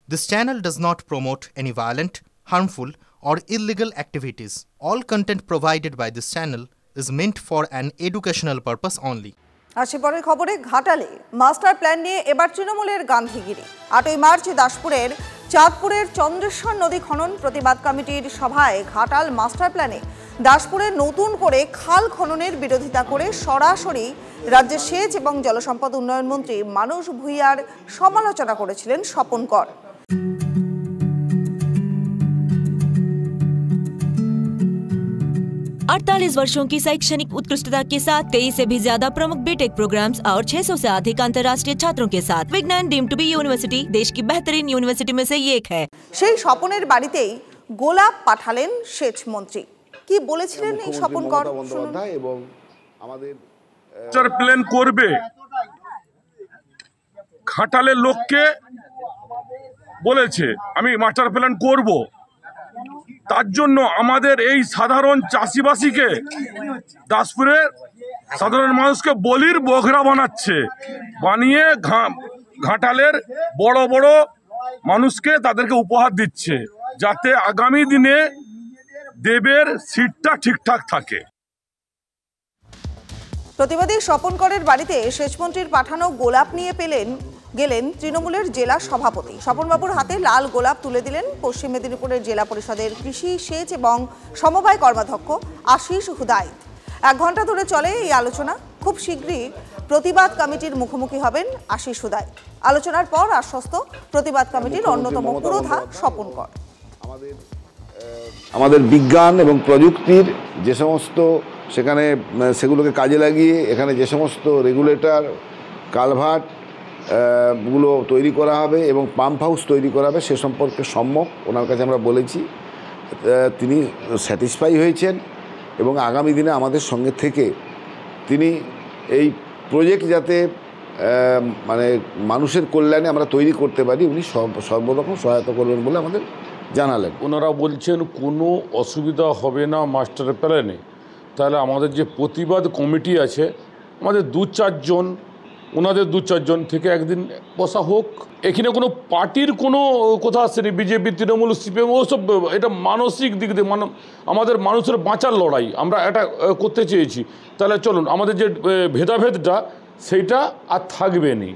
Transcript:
This channel does not promote any violent, harmful, or illegal activities. All content provided by this channel is meant for an educational purpose only. আসি পরের খবরে, ঘাটালে master plan নিয়ে এবার তৃণমূলের গান্ধীগিরি। 8ই March দাসপুরের চাঁদপুরের চন্দ্রেশ্বর নদী খনন প্রতিবাদ কমিটির সভায় ঘাটাল মাস্টার প্ল্যানে দাসপুরে নতুন করে খাল খননের বিরোধিতা করে সরাসরি রাজ্যের সেচ এবং জলসম্পদ উন্নয়ন মন্ত্রী মানস ভুঁইয়ার সমালোচনা করেছিলেন স্বপন কর। 48 वर्षों की शैक्षणिक उत्कृष्टता के साथ 23 से भी ज्यादा प्रमुख बीटेक प्रोग्राम्स और 600 से अधिक अंतर्राष्ट्रीय छात्रों के साथ विज्ञान डीम्ड टू बी यूनिवर्सिटी देश की बेहतरीन यूनिवर्सिटी में से एक है। সেই স্বপনের বাড়িতেই গোলাপ পাঠালেন সেচ মন্ত্রী। কি বলেছিলেন এই স্বপন কর শুনুন। এবং আমাদের মাস্টার প্ল্যান করবে ঘাটালের লোককে বলেছে আমি মাস্টার প্ল্যান করব, তার জন্য আমাদের এই সাধারণ চাষিবাসীকে দাসপুরের সাধারণ মানুষকে বলির বঘরা বানাচ্ছে, বানিয়ে ঘাটালের বড় বড় মানুষকে তাদেরকে উপহার দিচ্ছে যাতে আগামী দিনে দেবের সিটটা ঠিকঠাক থাকে। প্রতিবাদী স্বপন করের বাড়িতে সেচমন্ত্রীর পাঠানো গোলাপ নিয়ে গেলেন তৃণমূলের জেলা সভাপতি। স্বপনবাবুর হাতে লাল গোলাপ তুলে দিলেন পশ্চিম মেদিনীপুরের জেলা পরিষদের কৃষি, সেচ এবং সমবায় কর্মাধ্যক্ষ আশিস হুদায়ত। 1 ঘন্টা ধরে চলে এই আলোচনা। খুব শীঘ্রই প্রতিবাদ কমিটির মুখোমুখি হবেন আশিস হুদায়ত। আলোচনার পর আশ্বস্ত প্রতিবাদ কমিটির অন্যতম পুরোধা স্বপন কর। আমাদের বিজ্ঞান এবং প্রযুক্তির যে সমস্ত সেগুলোকে কাজে লাগিয়ে এখানে যে সমস্ত রেগুলেটর, কালভার্ট গুলো তৈরি করা হবে এবং পাম্প হাউস তৈরি করা হবে সে সম্পর্কে সম্যক ওনার কাছে আমরা বলেছি। তিনি স্যাটিসফাই হয়েছেন এবং আগামী দিনে আমাদের সঙ্গে থেকে তিনি এই প্রজেক্ট যাতে মানে মানুষের কল্যাণে আমরা তৈরি করতে পারি উনি সর্বরকম সহায়তা করবেন বলে আমাদের জানালেন। ওনারা বলছেন কোনো অসুবিধা হবে না মাস্টার প্ল্যানে। তাহলে আমাদের যে প্রতিবাদ কমিটি আছে আমাদের 2-4 জন, ওনাদের 2-4 জন থেকে একদিন বসা হোক। এখানে কোনো পার্টির কোনো কথা আসেনি, বিজেপি, তৃণমূল, সিপিএম ওসব। এটা মানসিক দিক দিয়ে আমাদের মানুষের বাঁচার লড়াই আমরা এটা করতে চেয়েছি। তাহলে চলুন আমাদের যে ভেদাভেদটা সেইটা আর থাকবে না।